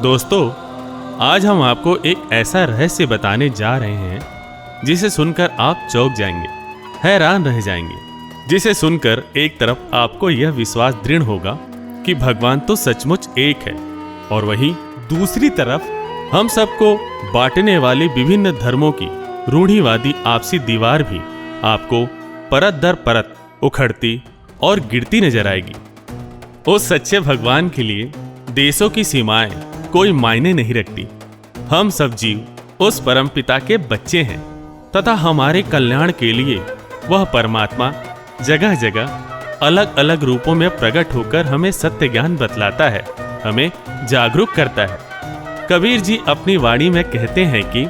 दोस्तों, आज हम आपको एक ऐसा रहस्य बताने जा रहे हैं जिसे सुनकर आप चौंक जाएंगे, हैरान रह जाएंगे। जिसे सुनकर एक तरफ आपको यह विश्वास दृढ़ होगा कि भगवान तो सचमुच एक है, और वहीं दूसरी तरफ हम सबको बांटने वाली विभिन्न धर्मों की रूढ़िवादी आपसी दीवार भी आपको परत दर परत उखड़ती और गिरती नजर आएगी। उस सच्चे भगवान के लिए देशों की सीमाएं कोई मायने नहीं रखती। हम सब जीव उस परमपिता के बच्चे हैं तथा हमारे कल्याण के लिए वह परमात्मा जगह जगह अलग अलग रूपों में प्रकट होकर हमें सत्य ज्ञान बतलाता है, हमें जागरूक करता है। कबीर जी अपनी वाणी में कहते हैं कि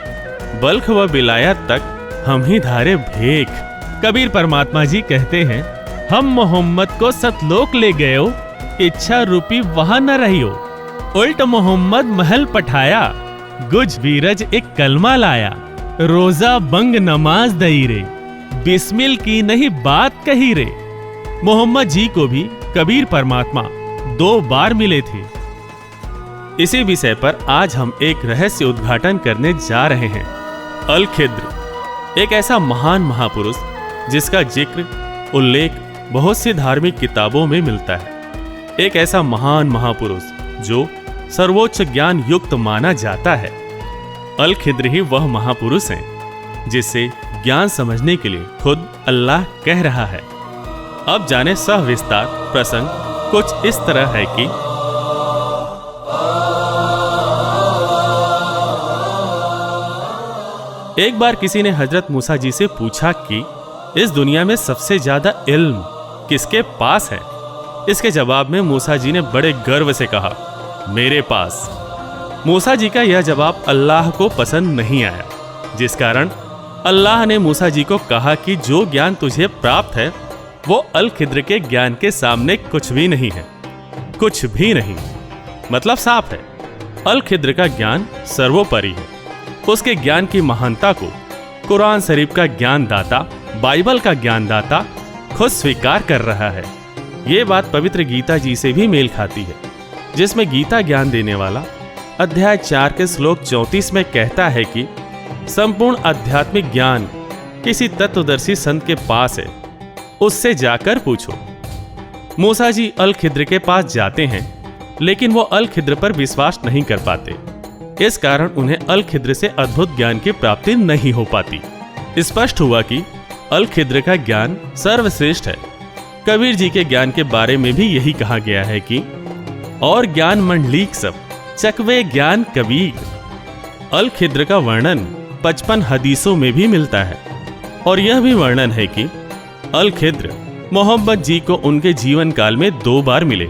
बल्ख व विलायत तक हम ही धारे भेख। कबीर परमात्मा जी कहते हैं, हम मोहम्मद को सतलोक ले गए हो, इच्छा रूपी वहां न रही हो। उल्ट मोहम्मद महल पठाया, गुज बीरज एक कलमा लाया। रोजा बंग नमाज दई रे, बिस्मिल की नहीं बात कही रे। मोहम्मद जी को भी कबीर परमात्मा 2 बार मिले थे। इसी विषय पर आज हम एक रहस्य उद्घाटन करने जा रहे हैं। अल-खिद्र एक ऐसा महान महापुरुष जिसका जिक्र उल्लेख बहुत सी धार्मिक किताबों में मिलता है। एक ऐसा महान महापुरुष जो सर्वोच्च ज्ञान युक्त माना जाता है। अल-खिद्र ही वह महापुरुष हैं जिससे ज्ञान समझने के लिए खुद अल्लाह कह रहा है। अब जाने सविस्तार प्रसंग कुछ इस तरह है कि एक बार किसी ने हजरत मूसा जी से पूछा कि इस दुनिया में सबसे ज्यादा इल्म किसके पास है। इसके जवाब में मूसा जी ने बड़े गर्व से कहा, मेरे पास। मूसा जी का यह जवाब अल्लाह को पसंद नहीं आया, जिस कारण अल्लाह ने मूसा जी को कहा कि जो ज्ञान तुझे प्राप्त है वो अल-खिद्र के ज्ञान के सामने कुछ भी नहीं है। कुछ भी नहीं मतलब साफ है, अल-खिद्र का ज्ञान सर्वोपरि है। उसके ज्ञान की महानता को कुरान शरीफ का ज्ञान दाता, बाइबल का ज्ञान दाता खुद स्वीकार कर रहा है। ये बात पवित्र गीता जी से भी मेल खाती है, जिसमें गीता ज्ञान देने वाला अध्याय 4 के श्लोक 34 में कहता है कि संपूर्ण आध्यात्मिक ज्ञान किसी तत्वदर्शी संत के पास है, उससे जाकर पूछो। मूसा जी अल-खिद्र के पास जाते हैं, लेकिन वो अल-खिद्र पर विश्वास नहीं कर पाते। इस कारण उन्हें अल-खिद्र से अद्भुत ज्ञान की प्राप्ति नहीं हो पाती। स्पष्ट हुआ कि अल-खिद्र का ज्ञान सर्वश्रेष्ठ है। कबीर जी के ज्ञान के बारे में भी यही कहा गया है कि और ज्ञान मंडलीक सब चकवे ज्ञान कबीर। अल-खिद्र का वर्णन 55 हदीसों में भी मिलता है, और यह भी वर्णन है कि अल-खिद्र मोहम्मद जी को उनके जीवन काल में 2 बार मिले।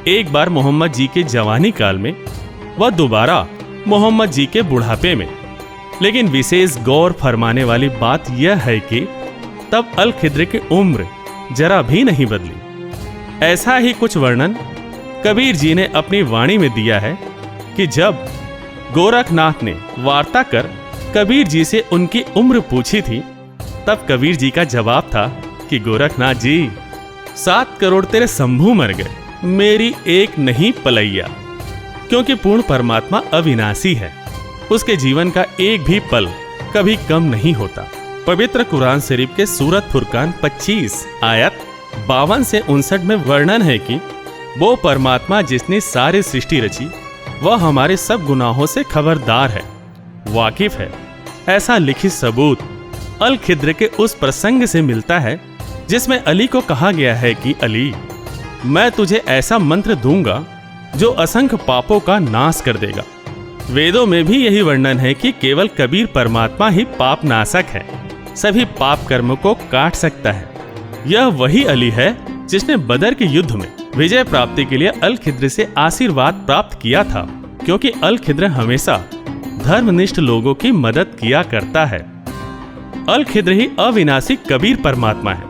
एक बार मोहम्मद जी के जवानी काल में व दोबारा मोहम्मद जी के बुढ़ापे में। लेकिन विशेष गौर फरमाने वाली बात यह है कि तब अल-खिद्र की उम्र जरा भी नहीं बदली। ऐसा ही कुछ वर्णन कबीर जी ने अपनी वाणी में दिया है कि जब गोरखनाथ ने वार्ता कर कबीर जी से उनकी उम्र पूछी थी, तब कबीर जी का जवाब था कि गोरखनाथ जी, 7 करोड़ तेरे शंभू मर गए, मेरी एक नहीं पलैया। क्योंकि पूर्ण परमात्मा अविनाशी है, उसके जीवन का एक भी पल कभी कम नहीं होता। पवित्र कुरान शरीफ के सूरत फुरकान 25 आयत 52 से 59 में वर्णन है कि वो परमात्मा जिसने सारी सृष्टि रची वह हमारे सब गुनाहों से खबरदार है, वाकिफ है। ऐसा लिखित सबूत अल-खिद्र के उस प्रसंग से मिलता है जिसमें अली को कहा गया है कि अली, मैं तुझे ऐसा मंत्र दूंगा जो असंख्य पापों का नाश कर देगा। वेदों में भी यही वर्णन है कि केवल कबीर परमात्मा ही पाप नाशक है, सभी पाप कर्मों को काट सकता है। यह वही अली है जिसने बदर के युद्ध में विजय प्राप्ति के लिए अल-खिद्र से आशीर्वाद प्राप्त किया था, क्योंकि अल-खिद्र हमेशा धर्मनिष्ठ लोगों की मदद किया करता है। अल-खिद्र ही अविनाशी कबीर परमात्मा है।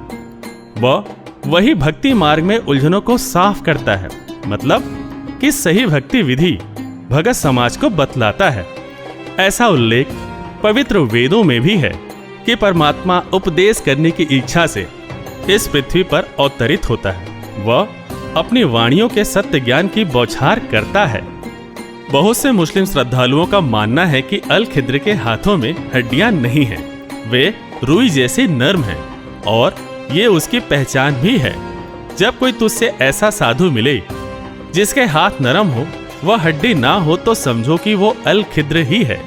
वह वही भक्ति मार्ग में उलझनों को साफ करता है, मतलब कि सही भक्ति विधि भगत समाज को बतलाता है। ऐसा उल्लेख पवित्र वेदों में भी है कि परमात्मा उपदेश करने की इच्छा से इस पृथ्वी पर अवतरित होता है। वह अपनी वाणियों के सत्य ज्ञान की बौछार करता है। बहुत से मुस्लिम श्रद्धालुओं का मानना है कि अल खिद्र के हाथों में हड्डियां नहीं हैं। वे रुई जैसे नर्म हैं और ये उसकी पहचान भी है। जब कोई तुझसे ऐसा साधु मिले जिसके हाथ नरम हो, वह हड्डी ना हो, तो समझो कि वो अल खिद्र ही है।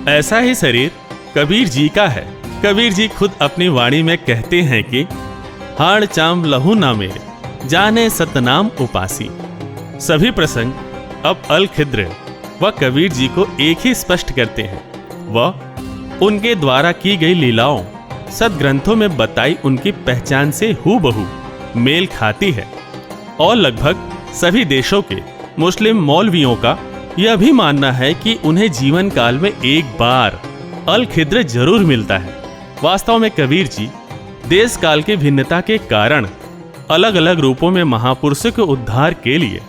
ऐसा ही शरीर कबीर जी का है। कबीर जी खुद अपनी वाणी में कहते हैं कि हाड़ चाम लहू ना मेरे, जाने सतनाम उपासी। सभी प्रसंग अब अल खिद्र व कबीर जी को एक ही स्पष्ट करते हैं। वह उनके द्वारा की गई लीलाओं सदग्रंथों में बताई उनकी पहचान से हूबहू मेल खाती है। और लगभग सभी देशों के मुस्लिम मौलवियों का यह भी मानना है कि उन्हें जीवन काल में एक बार अल खिद्र जरूर मिलता है। वास्तव में कबीर जी देश काल की भिन्नता के कारण अलग अलग रूपों में महापुरुषों के उद्धार के लिए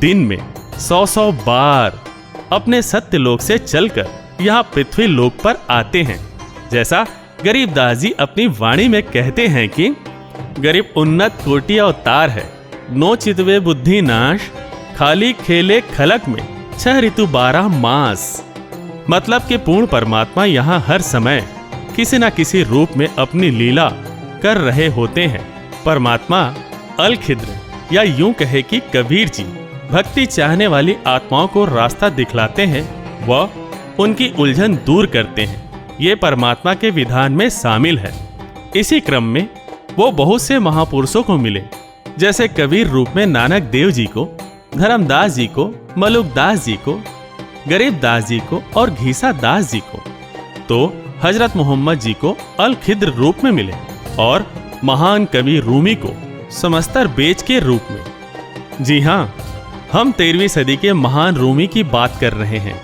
दिन में 100 बार अपने सत्य लोक से चलकर यहाँ पृथ्वी लोक पर आते हैं। जैसा गरीबदास जी अपनी वाणी में कहते हैं कि गरीब उन्नत कोटि अवतार है, नो चितवे बुद्धि नाश, खाली खेले खलक में 6 ऋतु 12 मास। मतलब कि पूर्ण परमात्मा यहाँ हर समय किसी न किसी रूप में अपनी लीला कर रहे होते हैं। परमात्मा अल खिद्र या यूं कहे कि कबीर जी भक्ति चाहने वाली आत्माओं को रास्ता दिखलाते हैं व उनकी उलझन दूर करते हैं। ये परमात्मा के विधान में शामिल है। इसी क्रम में वो बहुत से महापुरुषों को मिले, जैसे कबीर रूप में नानक देव जी को, धर्मदास जी को, मलुकदास जी को, गरीबदास जी को और घीसा दास जी को। तो हजरत मोहम्मद जी को अल खिद्र रूप में मिले और महान कवि रूमी को समस्तर बेच के रूप में। जी हाँ, हम 13वीं सदी के महान रूमी की बात कर रहे हैं,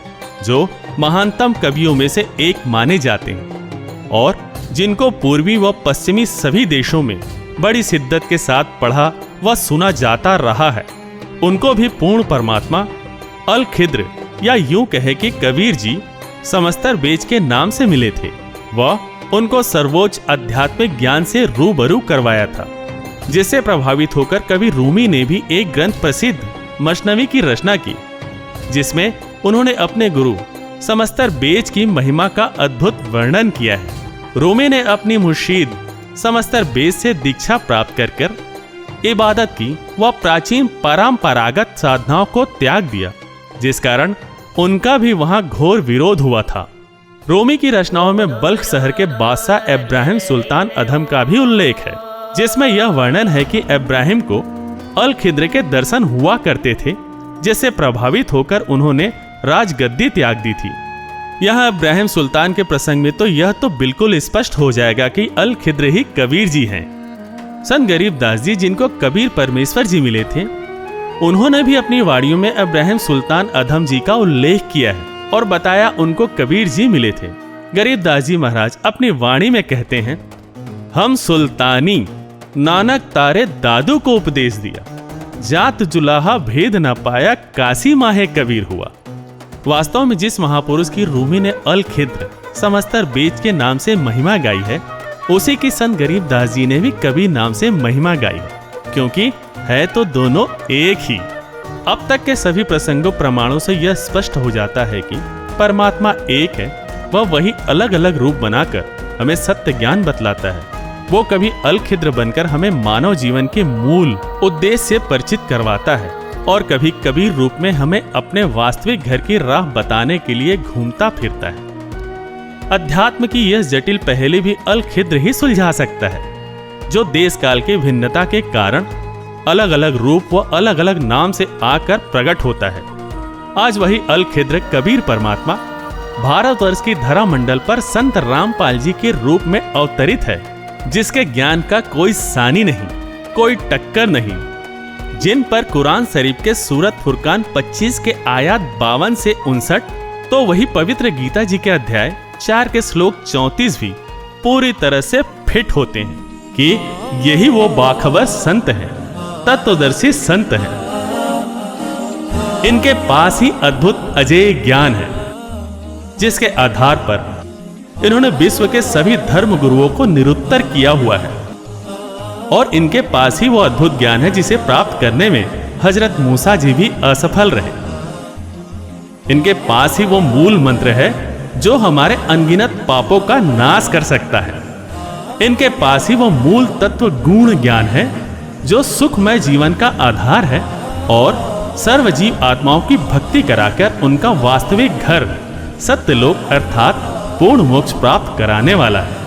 जो महानतम कवियों में से एक माने जाते हैं और जिनको पूर्वी व पश्चिमी सभी देशों में बड़ी शिद्दत के साथ पढ़ा व सुना जाता रहा है। उनको भी पूर्ण परमात्मा अल खिद्र या यूं कहे कि कबीर जी समस्तर बेच के नाम से मिले थे। वह उनको सर्वोच्च आध्यात्मिक ज्ञान से रूबरू करवाया था, जिससे प्रभावित होकर कवि रूमी ने भी एक ग्रंथ प्रसिद्ध मसनवी की रचना की, जिसमें उन्होंने अपने गुरु समस्तर बेच की महिमा का अद्भुत वर्णन किया है। रूमी ने अपनी मुर्शीद समस्तर बेच से दीक्षा प्राप्त कर इबादत की व प्राचीन परंपरागत साधनाओं को त्याग दिया, जिस कारण उनका भी वहां घोर विरोध हुआ था। रूमी की रचनाओं में बल्ख शहर के बादशाह इब्राहिम सुल्तान अधम का भी उल्लेख है, जिसमें यह वर्णन है कि इब्राहिम को अल खिद्र के दर्शन हुआ करते थे, जिससे प्रभावित होकर उन्होंने राजगद्दी त्याग दी थी। यहाँ इब्राहिम सुल्तान के प्रसंग में तो यह तो बिल्कुल स्पष्ट हो जाएगा कि अल खिद्र ही कबीर जी हैं। संत गरीबदास जी, जिनको कबीर परमेश्वर जी मिले थे, उन्होंने भी अपनी वाणियों में इब्राहिम सुल्तान अधम जी का उल्लेख किया है और बताया उनको कबीर जी मिले थे। गरीबदास जी महाराज अपनी वाणी में कहते हैं, हम सुल्तानी नानक तारे दादू को उपदेश दिया, जात जुलाहा भेद न पाया, काशी माहे कबीर हुआ। वास्तव में जिस महापुरुष की रूमी ने अल खिद्र समस्तर बेच के नाम से महिमा गाई है, उसी की संत गरीबदास जी ने भी कबीर नाम से महिमा गाई है, क्योंकि है तो दोनों एक ही। अब तक के सभी प्रसंगों प्रमाणों से यह स्पष्ट हो जाता है कि परमात्मा एक है, वह वही अलग अलग रूप बनाकर हमें सत्य ज्ञान बतलाता है। वो कभी अल खिद्र बनकर हमें मानव जीवन के मूल उद्देश्य से परिचित करवाता है और कभी कबीर रूप में हमें अपने वास्तविक घर की राह बताने के लिए घूमता फिरता है। अध्यात्म की यह जटिल पहेली भी अल खिद्र ही सुलझा सकता है, जो देश काल की भिन्नता के कारण अलग अलग रूप व अलग अलग नाम से आकर प्रकट होता है। आज वही अल खिद्र कबीर परमात्मा भारतवर्ष की धरा मंडल पर संत रामपाल जी के रूप में अवतरित है, जिसके ज्ञान का कोई सानी नहीं, कोई टक्कर नहीं, जिन पर कुरान शरीफ के सूरत फुरकान 25 के आयत 52 से 59, तो वही पवित्र गीता जी के अध्याय 4 के श्लोक 34 भी पूरी तरह से फिट होते हैं कि यही वो बाखबर संत हैं, तत्वदर्शी संत हैं। इनके पास ही अद्भुत अजेय ज्ञान है, जिसके आधार पर इन्होंने विश्व के सभी धर्म गुरुओं को निरुत्तर किया हुआ है। और इनके पास ही वो अद्भुत ज्ञान है जिसे प्राप्त करने में हजरत मूसा जी भी असफल रहे। इनके पास ही वो मूल मंत्र है जो हमारे अनगिनत पापों का नाश कर सकता है। इनके पास ही वो मूल तत्व गुण ज्ञान है जो सुखमय जीवन का आधार है और सर्वजीव आत्माओं की भक्ति कराकर उनका वास्तविक घर सत्यलोक अर्थात पूर्ण मोक्ष प्राप्त कराने वाला है।